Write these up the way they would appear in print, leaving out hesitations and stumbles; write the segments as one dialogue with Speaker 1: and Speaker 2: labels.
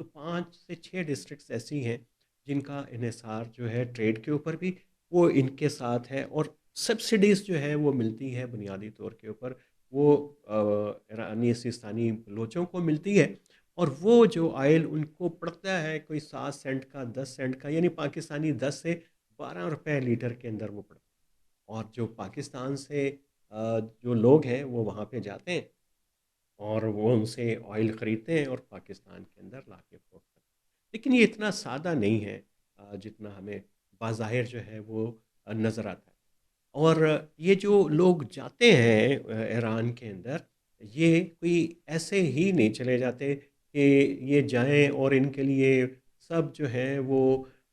Speaker 1: تو 5 سے 6 ڈسٹرکٹس ایسی ہیں جن کا انحصار جو ہے ٹریڈ کے اوپر بھی وہ ان کے ساتھ ہے، اور سبسڈیز جو ہے وہ ملتی ہے بنیادی طور کے اوپر وہ ایرانی سیستانی بلوچوں کو ملتی ہے، اور وہ جو آئل ان کو پڑتا ہے کوئی 7 سینٹ کا 10 سینٹ کا، یعنی پاکستانی 10 سے 12 روپے لیٹر کے اندر وہ پڑتا ہے۔ اور جو پاکستان سے جو لوگ ہیں وہ وہاں پہ جاتے ہیں اور وہ ان سے آئل خریدتے ہیں اور پاکستان کے اندر لا کے فروخت کرتے ہیں، لیکن یہ اتنا سادہ نہیں ہے جتنا ہمیں بظاہر جو ہے وہ نظر آتا ہے۔ اور یہ جو لوگ جاتے ہیں ایران کے اندر، یہ کوئی ایسے ہی نہیں چلے جاتے کہ یہ جائیں اور ان کے لیے سب جو ہیں وہ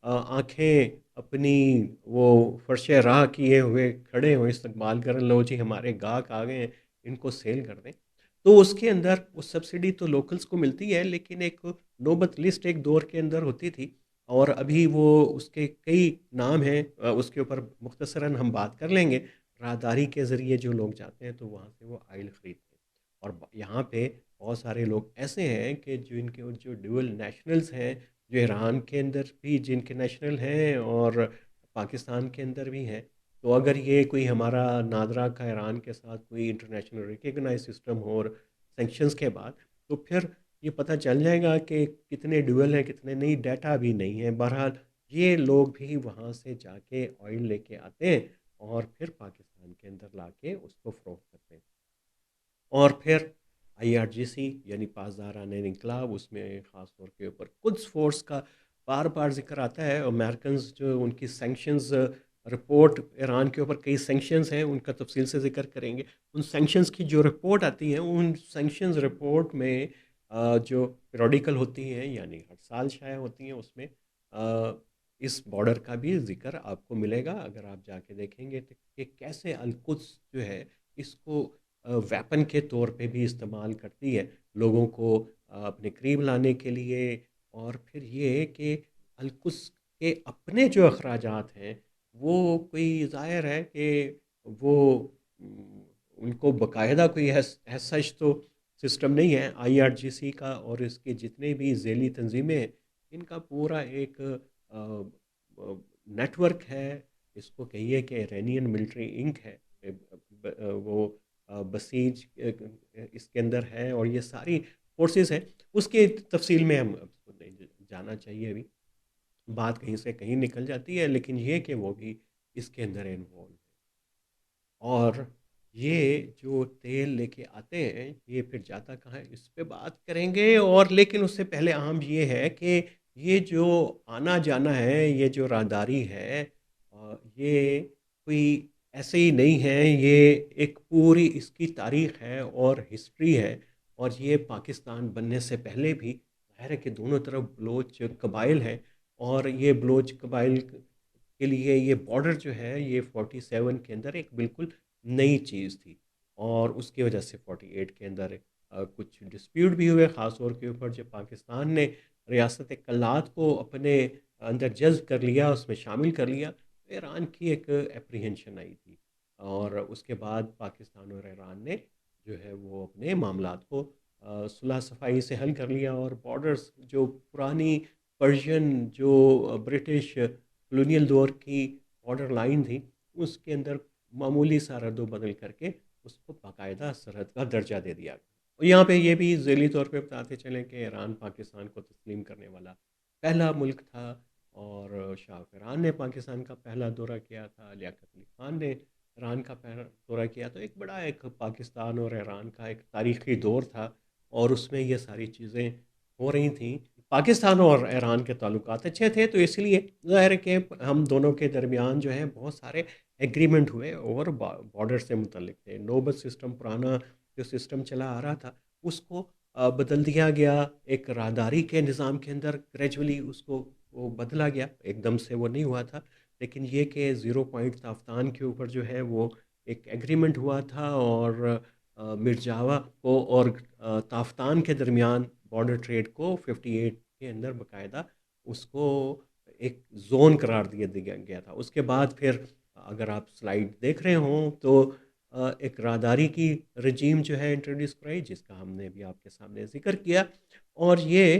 Speaker 1: آنکھیں اپنی وہ فرش راہ کیے ہوئے کھڑے ہوئے استقبال کریں، لو جی ہمارے گاہک آ گئے ہیں، ان کو سیل کر دیں۔ تو اس کے اندر وہ سبسڈی تو لوکلز کو ملتی ہے، لیکن ایک نوبت لسٹ ایک دور کے اندر ہوتی تھی، اور ابھی وہ اس کے کئی نام ہیں، اس کے اوپر مختصراً ہم بات کر لیں گے۔ راہداری کے ذریعے جو لوگ جاتے ہیں تو وہاں سے وہ آئل خریدتے ہیں، اور یہاں پہ بہت سارے لوگ ایسے ہیں کہ جن کے جو ڈیول نیشنلز ہیں، جو ایران کے اندر بھی جن کے نیشنل ہیں اور پاکستان کے اندر بھی ہیں، تو اگر یہ کوئی ہمارا نادرا کا ایران کے ساتھ کوئی انٹرنیشنل ریکگنائز سسٹم ہو اور سینکشنز کے بعد، تو پھر یہ پتہ چل جائے گا کہ کتنے ڈیول ہیں کتنے نہیں، ڈیٹا بھی نہیں ہے۔ بہرحال یہ لوگ بھی وہاں سے جا کے آئل لے کے آتے ہیں اور پھر پاکستان کے اندر لا کے اس کو فروخت کرتے ہیں، اور پھر IRGC یعنی پاسداران انقلاب، اس میں خاص طور کے اوپر قدس فورس کا بار بار ذکر آتا ہے۔ امریکنز جو ان کی سینکشنز رپورٹ، ایران کے اوپر کئی سینکشنز ہیں، ان کا تفصیل سے ذکر کریں گے۔ ان سینکشنز کی جو رپورٹ آتی ہیں، ان سینکشنز رپورٹ میں جو پیروڈیکل ہوتی ہیں یعنی ہر سال شائع ہوتی ہیں، اس میں اس بارڈر کا بھی ذکر آپ کو ملے گا اگر آپ جا کے دیکھیں گے کہ کیسے القدس جو ہے اس کو ویپن کے طور پہ بھی استعمال کرتی ہے، لوگوں کو اپنے قریب لانے کے لیے۔ اور پھر یہ کہ القدس کے اپنے جو اخراجات ہیں وہ کوئی ظاہر ہے کہ وہ ان کو باقاعدہ کوئی سچ تو سسٹم نہیں ہے۔ IRGC کا اور اس کے جتنے بھی ذیلی تنظیمیں ہیں، ان کا پورا ایک نیٹ ورک ہے، اس کو کہیے کہ ایرانین ملٹری انک ہے، وہ بسیج اس کے اندر ہے، اور یہ ساری فورسز ہیں۔ اس کے تفصیل میں ہم جانا چاہیے، ابھی بات کہیں سے کہیں نکل جاتی ہے، لیکن یہ کہ وہ بھی اس کے اندر انوالو ہے۔ اور یہ جو تیل لے کے آتے ہیں یہ پھر جاتا کہاں ہے اس پہ بات کریں گے، اور لیکن اس سے پہلے اہم یہ ہے کہ یہ جو آنا جانا ہے، یہ جو راہداری ہے، یہ کوئی ایسے ہی نہیں ہے، یہ ایک پوری اس کی تاریخ ہے اور ہسٹری ہے، اور یہ پاکستان بننے سے پہلے بھی ظاہر ہے کہ دونوں طرف بلوچ قبائل ہیں، اور یہ بلوچ قبائل کے لیے یہ بارڈر جو ہے یہ 47 کے اندر ایک بالکل نئی چیز تھی، اور اس کی وجہ سے 48 کے اندر کچھ ڈسپیوٹ بھی ہوئے، خاص طور کے اوپر جب پاکستان نے ریاست کلات کو اپنے اندر جذب کر لیا، اس میں شامل کر لیا، تو ایران کی ایک اپریہنشن آئی تھی، اور اس کے بعد پاکستان اور ایران نے جو ہے وہ اپنے معاملات کو صلح صفائی سے حل کر لیا، اور بارڈرز جو پرانی پرشین جو برٹش کلونیل دور کی بارڈر لائن تھی، اس کے اندر معمولی سا رد و بدل کر کے اس کو باقاعدہ سرحد کا درجہ دے دیا گیا۔ اور یہاں پہ یہ بھی ذیلی طور پہ بتاتے چلیں کہ ایران پاکستان کو تسلیم کرنے والا پہلا ملک تھا، اور شاہ فرحان نے پاکستان کا پہلا دورہ کیا تھا، لیاقت علی خان نے ایران کا پہلا دورہ کیا، تو ایک بڑا ایک پاکستان اور ایران کا ایک تاریخی دور تھا، اور اس میں یہ ساری چیزیں ہو رہی تھیں۔ پاکستان اور ایران کے تعلقات اچھے تھے، تو اس لیے ظاہر ہے کہ ہم دونوں کے درمیان جو ہے بہت سارے ایگریمنٹ ہوئے اور بارڈر سے متعلق تھے۔ نوبت سسٹم، پرانا جو سسٹم چلا آ رہا تھا، اس کو بدل دیا گیا ایک راہداری کے نظام کے اندر، گریجولی اس کو وہ بدلا گیا، ایک دم سے وہ نہیں ہوا تھا، لیکن یہ کہ 0 پوائنٹ تافتان کے اوپر جو ہے وہ ایک ایگریمنٹ ہوا تھا، اور مرجاوا کو اور تافتان کے درمیان بارڈر ٹریڈ کو 58 کے اندر باقاعدہ اس کو ایک زون قرار دیا گیا تھا۔ اس کے بعد پھر اگر آپ سلائیڈ دیکھ رہے ہوں تو ایک راہداری کی رجیم جو ہے انٹروڈیوس کرائی، جس کا ہم نے بھی آپ کے سامنے ذکر کیا، اور یہ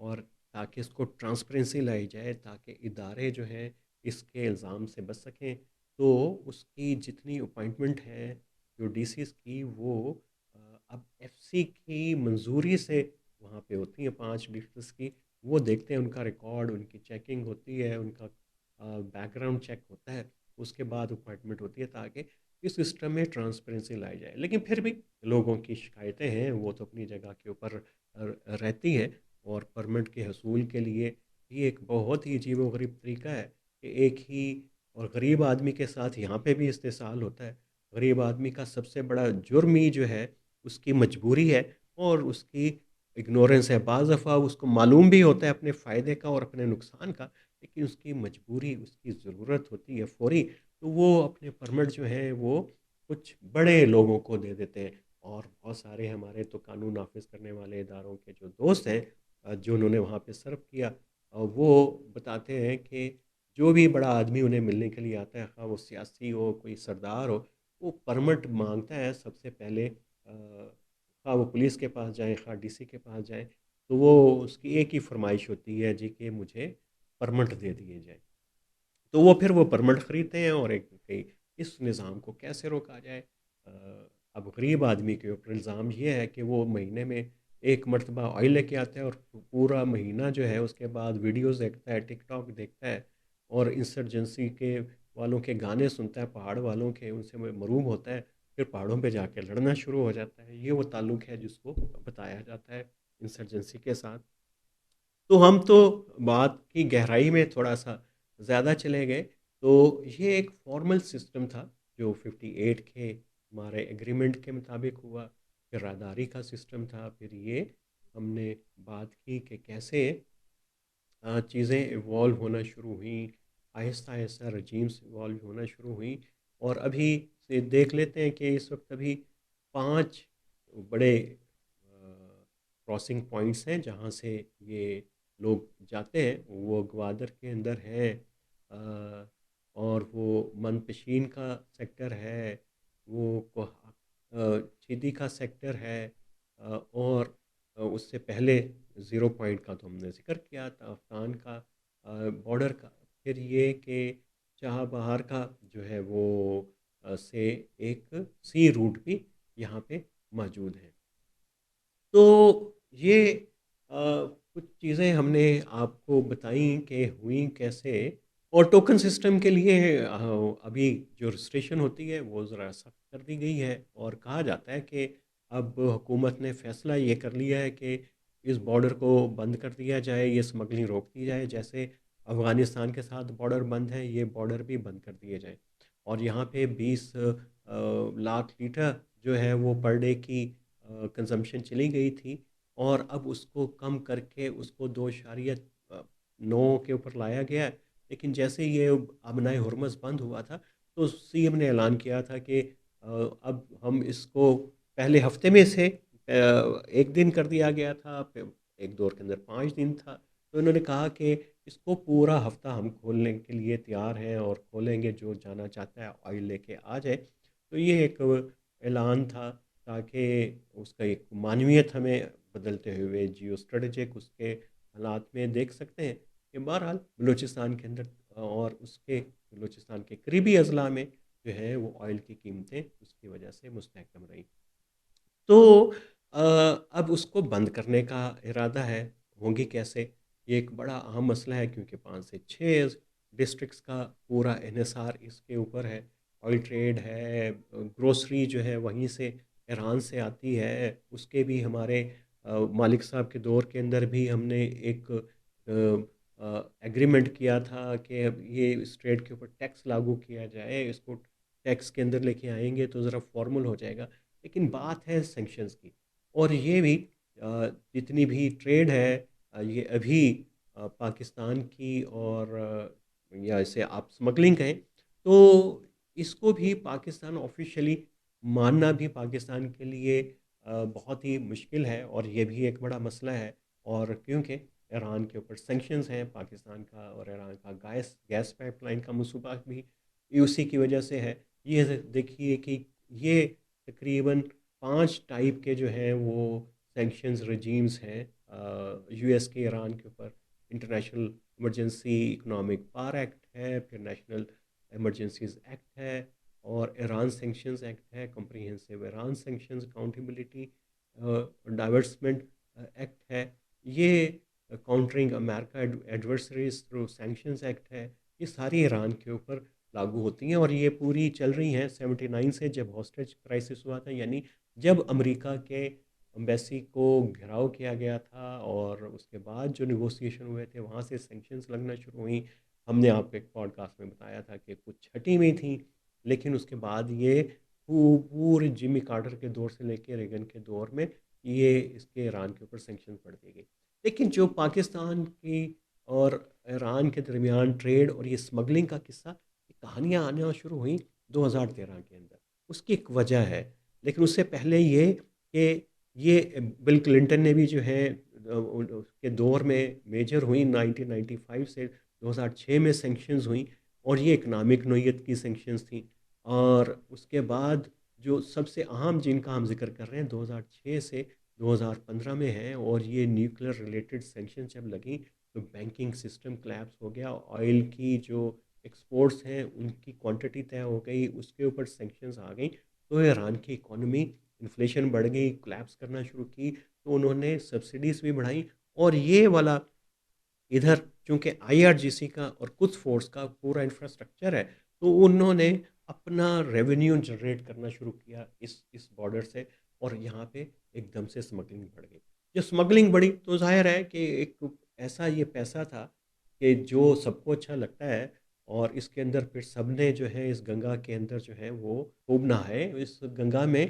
Speaker 1: اور تاکہ اس کو ٹرانسپیرنسی لائی جائے، تاکہ ادارے جو ہیں اس کے الزام سے بچ سکیں، تو اس کی جتنی اپائنٹمنٹ ہے جو ڈی سیز کی، وہ اب ایف سی کی منظوری سے وہاں پہ ہوتی ہیں 5 ڈسٹرکس کی. وہ دیکھتے ہیں، ان کا ریکارڈ، ان کی چیکنگ ہوتی ہے، ان کا بیک گراؤنڈ چیک ہوتا ہے، اس کے بعد اپائنٹمنٹ ہوتی ہے، تاکہ اس سسٹم میں ٹرانسپیرنسی لائی جائے. لیکن پھر بھی لوگوں کی شکایتیں ہیں، وہ تو اپنی جگہ کے اوپر رہتی ہیں. اور پرمٹ کے حصول کے لیے یہ ایک بہت ہی عجیب و غریب طریقہ ہے کہ ایک ہی اور غریب آدمی کے ساتھ یہاں پہ بھی استحصال ہوتا ہے. غریب آدمی کا سب سے بڑا جرم ہی جو ہے اس کی مجبوری ہے اور اس کی اگنورنس ہے. بعض دفعہ اس کو معلوم بھی ہوتا ہے اپنے فائدے کا اور اپنے نقصان کا، لیکن اس کی مجبوری، اس کی ضرورت ہوتی ہے فوری، تو وہ اپنے پرمٹ جو ہیں وہ کچھ بڑے لوگوں کو دے دیتے ہیں. اور بہت سارے ہمارے تو قانون نافذ کرنے والے اداروں کے جو دوست ہیں جو انہوں نے وہاں پہ سرو کیا، وہ بتاتے ہیں کہ جو بھی بڑا آدمی انہیں ملنے کے لیے آتا ہے، خواہ وہ سیاسی ہو، کوئی سردار ہو، وہ پرمٹ مانگتا ہے سب سے پہلے. خواہ وہ پولیس کے پاس جائیں، خواہ ڈی سی کے پاس جائیں، تو وہ اس کی ایک ہی فرمائش ہوتی ہے جی کہ مجھے پرمٹ دے دیے جائیں. تو وہ پھر وہ پرمٹ خریدتے ہیں اور ایک کہ اس نظام کو کیسے روکا جائے. آ، اب غریب آدمی کے اوپر الزام یہ ہے کہ وہ مہینے میں ایک مرتبہ آئل لے کے آتا ہے اور پورا مہینہ جو ہے اس کے بعد ویڈیوز دیکھتا ہے، ٹک ٹاک دیکھتا ہے، اور انسرجنسی کے والوں کے گانے سنتا ہے، پہاڑ والوں کے، ان سے مروب ہوتا ہے. پھر پہاڑوں پہ جا کے لڑنا شروع ہو جاتا ہے. یہ وہ تعلق ہے جس کو بتایا جاتا ہے انسرجنسی کے ساتھ. تو ہم تو بات کی گہرائی میں تھوڑا سا زیادہ چلے گئے. تو یہ ایک فارمل سسٹم تھا جو 58 کے ہمارے ایگریمنٹ کے مطابق ہوا. پھر راداری کا سسٹم تھا. پھر یہ ہم نے بات کی کہ کیسے چیزیں ایوالو ہونا شروع ہوئیں، آہستہ آہستہ رجیمز ایوالو ہونا شروع ہوئیں. اور ابھی سے دیکھ لیتے ہیں کہ اس وقت ابھی 5 بڑے کراسنگ پوائنٹس ہیں جہاں سے یہ لوگ جاتے ہیں. وہ گوادر کے اندر ہے، اور وہ من پشین کا سیکٹر ہے، وہ چیدی کا سیکٹر ہے، اور اس سے پہلے 0 پوائنٹ کا تو ہم نے ذکر کیا تھا، افغان کا بارڈر کا. پھر یہ کہ چاہ بہار کا جو ہے وہ سے ایک سی روٹ بھی یہاں پہ موجود ہے. تو یہ کچھ چیزیں ہم نے آپ کو بتائیں کہ ہوئیں کیسے. اور ٹوکن سسٹم کے لیے ابھی جو رجسٹریشن ہوتی ہے وہ ذرا سخت کر دی گئی ہے، اور کہا جاتا ہے کہ اب حکومت نے فیصلہ یہ کر لیا ہے کہ اس بارڈر کو بند کر دیا جائے، یہ اسمگلنگ روک دی جائے. جیسے افغانستان کے ساتھ بارڈر بند ہے، یہ بارڈر بھی بند کر دیے جائیں. اور یہاں پہ 20 لاکھ لیٹر جو ہے وہ پر ڈے کی کنزمپشن چلی گئی تھی، اور اب اس کو کم کر کے اس کو 2.9 کے اوپر لایا گیا ہے. لیکن جیسے یہ آبنائے ہرمز بند ہوا تھا تو سی ایم نے اعلان کیا تھا کہ اب ہم اس کو پہلے ہفتے میں سے 1 دن کر دیا گیا تھا، پھر ایک دور کے اندر 5 دن تھا. تو انہوں نے کہا کہ اس کو پورا ہفتہ ہم کھولنے کے لیے تیار ہیں اور کھولیں گے، جو جانا چاہتا ہے آئل لے کے آ جائے. تو یہ ایک اعلان تھا تاکہ اس کا ایک معنویت ہمیں بدلتے ہوئے جیو اسٹریٹجک اس کے حالات میں دیکھ سکتے ہیں کہ بہرحال بلوچستان کے اندر اور اس کے بلوچستان کے قریبی اضلاع میں جو ہے وہ آئل کی قیمتیں اس کی وجہ سے مستحکم رہیں. تو اب اس کو بند کرنے کا ارادہ ہے، ہوں گی کیسے؟ یہ ایک بڑا اہم مسئلہ ہے کیونکہ 5 سے 6 ڈسٹرکس کا پورا انحصار اس کے اوپر ہے. آئل ٹریڈ ہے، گروسری جو ہے وہیں سے ایران سے آتی ہے. اس کے بھی ہمارے مالک صاحب کے دور کے اندر بھی ہم نے ایک ایگریمنٹ کیا تھا کہ یہ اس ٹریڈ کے اوپر ٹیکس لاگو کیا جائے. اس کو ٹیکس کے اندر لے کے آئیں گے تو ذرا فارمل ہو جائے گا. لیکن بات ہے سینکشنز کی، اور یہ بھی جتنی بھی ٹریڈ ہے یہ ابھی پاکستان کی، اور یا اسے آپ سمگلنگ کہیں، تو اس کو بھی پاکستان آفیشیلی ماننا بھی پاکستان کے لیے بہت ہی مشکل ہے، اور یہ بھی ایک بڑا مسئلہ ہے. اور کیونکہ ایران کے اوپر سینکشنز ہیں، پاکستان کا اور ایران کا گیس پائپ لائن کا منصوبہ بھی اسی کی وجہ سے ہے. یہ دیکھیے کہ یہ تقریباً 5 ٹائپ کے جو ہیں وہ سینکشنز رجیمز ہیں یو ایس کے ایران کے اوپر. International emergency economic powers act ہے، پھر نیشنل ایمرجنسیز ایکٹ ہے، اور ایران سینکشنز ایکٹ ہے، comprehensive Iran sanctions accountability divestment act ہے، یہ کاؤنٹرنگ امریکہ ایڈورسریز تھرو سینکشنز ایکٹ ہے. یہ ساری ایران کے اوپر لاگو ہوتی ہیں، اور یہ پوری چل رہی ہیں 79 سے، جب ہاسٹیج کرائسس ہوا تھا، یعنی جب امریکہ کے امبیسی کو گھراؤ کیا گیا تھا، اور اس کے بعد جو نیگوسیشن ہوئے تھے وہاں سے سینکشنز لگنا شروع ہوئیں. ہم نے آپ کو ایک پوڈ کاسٹ میں بتایا تھا کہ کچھ چھٹی میں تھیں، لیکن اس کے بعد یہ پورے جمی کارٹر کے دور سے لے کے ریگن کے دور میں یہ اس کے ایران کے اوپر سینکشن پڑ دی گئی. لیکن جو پاکستان کی اور ایران کے درمیان ٹریڈ اور یہ اسمگلنگ کا قصہ، یہ کہانیاں آنا شروع ہوئیں 2013 کے اندر. اس کی ایک وجہ ہے، لیکن اس سے پہلے یہ کہ یہ بل کلنٹن نے بھی جو ہے اس کے دور میں میجر ہوئیں 1995 سے 2006 میں سینکشنز ہوئیں، اور یہ اکنامک نوعیت کی سینکشنز تھیں. اور اس کے بعد جو سب سے اہم جن کا ہم ذکر کر رہے ہیں 2006 سے 2015 میں ہے، اور یہ نیوکلیر ریلیٹڈ سینکشن جب لگیں تو بینکنگ سسٹم کلیپس ہو گیا. آئل کی جو ایکسپورٹس ہیں ان کی کوانٹٹی طے ہو گئی، اس کے اوپر سینکشنز آ گئیں، تو ایران کی اکانومی انفلیشن بڑھ گئی، کلیپس کرنا شروع کی. تو انہوں نے سبسڈیز بھی بڑھائیں، اور یہ والا ادھر چونکہ آئی آر جی سی کا اور کچھ فورس کا پورا انفراسٹرکچر ہے، تو انہوں نے اپنا ریونیو جنریٹ کرنا شروع کیا اس بارڈر سے، اور یہاں پہ ایک دم سے اسمگلنگ بڑھ گئی. جو اسمگلنگ بڑھی تو ظاہر ہے کہ ایک ایسا یہ پیسہ تھا کہ جو سب کو اچھا لگتا ہے، اور اس کے اندر پھر سب نے جو ہے اس گنگا کے اندر جو ہے وہ خوب نہائے اس گنگا میں.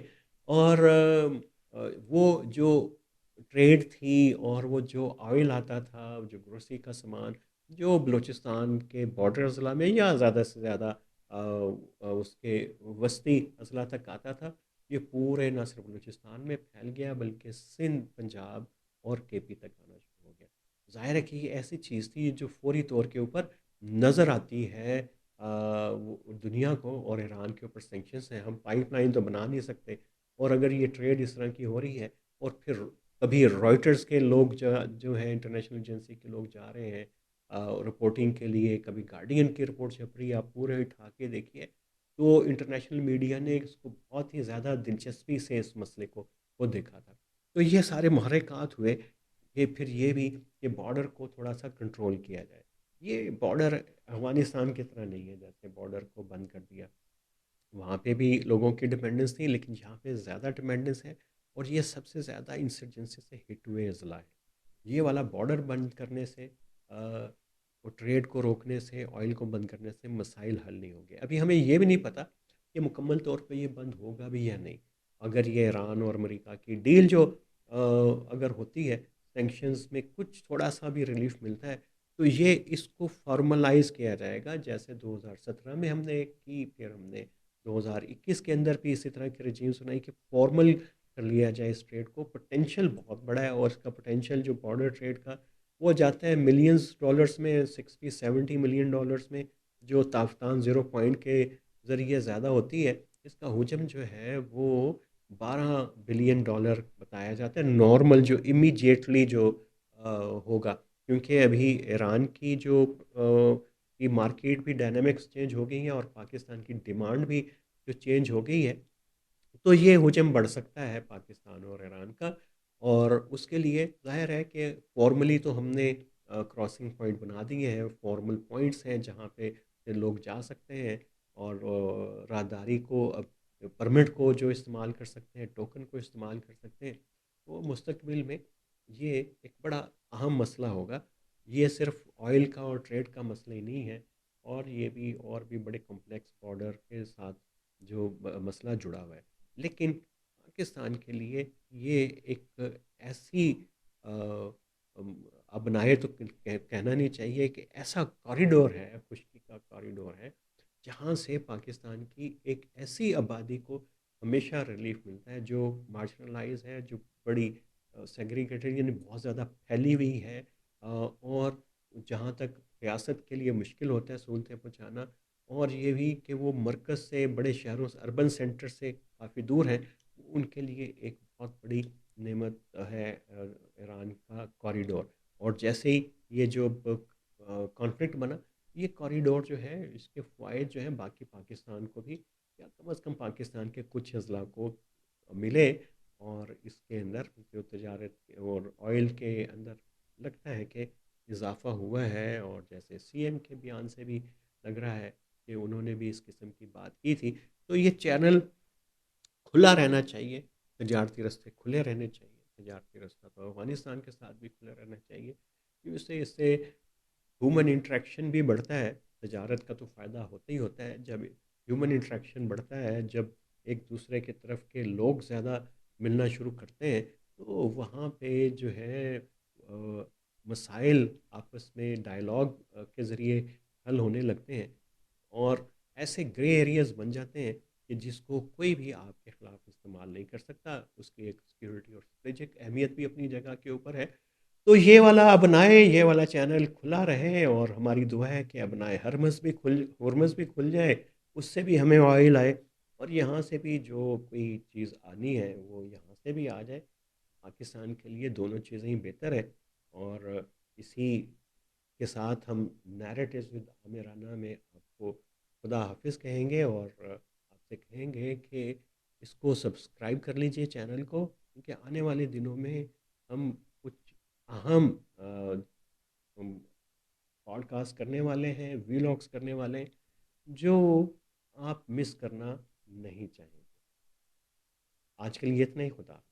Speaker 1: اور وہ جو ٹریڈ تھی، اور وہ جو آئل آتا تھا، جو گروسری کا سامان جو بلوچستان کے بارڈر اضلاع میں یا زیادہ سے زیادہ اس کے وسطی اضلاع تک آتا تھا، یہ پورے نہ صرف بلوچستان میں پھیل گیا بلکہ سندھ، پنجاب اور کے پی تک آنا شروع ہو گیا. ظاہر ہے کہ یہ ایسی چیز تھی جو فوری طور کے اوپر نظر آتی ہے دنیا کو، اور ایران کے اوپر سینکشنز ہیں. ہم پائپ لائن تو بنا نہیں سکتے، اور اگر یہ ٹریڈ اس طرح کی ہو رہی ہے، اور پھر کبھی رائٹرز کے لوگ جو ہیں انٹرنیشنل ایجنسی کے لوگ جا رہے ہیں رپورٹنگ کے لیے، کبھی گارڈین کی رپورٹ چھپ رہی ہے، آپ پورے اٹھا کے دیکھیے، تو انٹرنیشنل میڈیا نے اس کو بہت ہی زیادہ دلچسپی سے اس مسئلے کو دیکھا تھا. تو یہ سارے محرکات ہوئے کہ پھر یہ بھی کہ بارڈر کو تھوڑا سا کنٹرول کیا جائے. یہ بارڈر افغانستان کی طرح نہیں ہے، جیسے بارڈر کو بند کر دیا، وہاں پہ بھی لوگوں کی ڈپینڈنس تھی، لیکن یہاں پہ زیادہ ڈپینڈنس ہے، اور یہ سب سے زیادہ انسرجنسی سے ہٹ ہوئے اضلاع ہے. یہ والا بارڈر بند کرنے سے اور ٹریڈ کو روکنے سے، آئل کو بند کرنے سے مسائل حل نہیں ہوں گے. ابھی ہمیں یہ بھی نہیں پتہ کہ مکمل طور پہ یہ بند ہوگا بھی یا نہیں. اگر یہ ایران اور امریکہ کی ڈیل جو اگر ہوتی ہے، سینکشنز میں کچھ تھوڑا سا بھی ریلیف ملتا ہے، تو یہ اس کو فارملائز کیا جائے گا، جیسے 2017 میں ہم نے کی، پھر ہم نے 2021 کے اندر بھی اسی طرح کی رجیم سنائی کہ فارمل کر لیا جائے اس ٹریڈ کو. پوٹینشیل بہت بڑا ہے، اور اس کا پوٹینشیل جو بارڈر ٹریڈ کا وہ جاتا ہے ملینز ڈالرز میں، 60-70 ملین ڈالرز میں، جو تافتان 0 پوائنٹ کے ذریعے زیادہ ہوتی ہے. اس کا حجم جو ہے وہ 12 بلین ڈالر بتایا جاتا ہے، نارمل جو امیجیٹلی جو ہوگا، کیونکہ ابھی ایران کی جو کی مارکیٹ بھی ڈائنامکس چینج ہو گئی ہیں، اور پاکستان کی ڈیمانڈ بھی جو چینج ہو گئی ہے، تو یہ حجم بڑھ سکتا ہے پاکستان اور ایران کا. اور اس کے لیے ظاہر ہے کہ فارملی تو ہم نے کراسنگ پوائنٹ بنا دیے ہیں، فارمل پوائنٹس ہیں جہاں پہ لوگ جا سکتے ہیں، اور راہداری کو پرمٹ کو جو استعمال کر سکتے ہیں، ٹوکن کو استعمال کر سکتے ہیں. تو مستقبل میں یہ ایک بڑا اہم مسئلہ ہوگا. یہ صرف آئل کا اور ٹریڈ کا مسئلہ ہی نہیں ہے، اور یہ بھی اور بھی بڑے کمپلیکس بارڈر کے ساتھ جو مسئلہ جڑا ہوا ہے. لیکن پاکستان کے لیے یہ ایک ایسی اب نائے تو کہنا نہیں چاہیے کہ ایسا کوریڈور ہے، خشکی کا کوریڈور ہے، جہاں سے پاکستان کی ایک ایسی آبادی کو ہمیشہ ریلیف ملتا ہے جو مارجنلائز ہے، جو بڑی سیگریگیٹڈ یعنی بہت زیادہ پھیلی ہوئی ہے، اور جہاں تک ریاست کے لیے مشکل ہوتا ہے سہولتیں پہنچانا، اور یہ بھی کہ وہ مرکز سے، بڑے شہروں سے، اربن سینٹر سے کافی دور ہیں، ان کے لیے ایک بہت بڑی نعمت ہے ایران کا کوریڈور، اور جیسے ہی یہ جو کانفلکٹ بنا، یہ کوریڈور جو ہے اس کے فوائد جو ہیں باقی پاکستان کو بھی، یا کم از کم پاکستان کے کچھ اضلاع کو ملے، اور اس کے اندر جو تجارت اور آئل کے اندر لگتا ہے کہ اضافہ ہوا ہے، اور جیسے سی ایم کے بیان سے بھی لگ رہا ہے کہ انہوں نے بھی اس قسم کی بات کی تھی، تو یہ چینل کھلا رہنا چاہیے، تجارتی رستے کھلے رہنے چاہیے، تجارتی رستہ تو افغانستان کے ساتھ بھی کھلا رہنا چاہیے، کیونکہ اس سے ہیومن انٹریکشن بھی بڑھتا ہے، تجارت کا تو فائدہ ہوتا ہی ہوتا ہے جب ہیومن انٹریکشن بڑھتا ہے، جب ایک دوسرے کے طرف کے لوگ زیادہ ملنا شروع کرتے ہیں، تو وہاں پہ جو ہے مسائل آپس میں ڈائلاگ کے ذریعے حل ہونے لگتے ہیں، اور ایسے گرے ایریاز بن جاتے ہیں کہ جس کو کوئی بھی آپ کے خلاف استعمال نہیں کر سکتا، اس کی ایک سیکیورٹی اور اسٹریٹجک اہمیت بھی اپنی جگہ کے اوپر ہے۔ تو یہ والا ابنائے، یہ والا چینل کھلا رہے، اور ہماری دعا ہے کہ ابنائے ہرمز بھی کھل جائے، اس سے بھی ہمیں آئل آئے، اور یہاں سے بھی جو کوئی چیز آنی ہے وہ یہاں سے بھی آ جائے، پاکستان کے لیے دونوں چیزیں ہی بہتر ہے۔ اور اسی کے ساتھ ہم نیریٹوز ود عامرانہ میں آپ کو خدا حافظ کہیں گے، اور آپ سے کہیں گے کہ اس کو سبسکرائب کر لیجئے چینل کو، کیونکہ آنے والے دنوں میں ہم کچھ اہم پوڈ کاسٹ کرنے والے ہیں، ویلاگس کرنے والے ہیں، جو آپ مس کرنا نہیں چاہیں گے۔ آج کے لیے اتنا ہی، خدا حافظ۔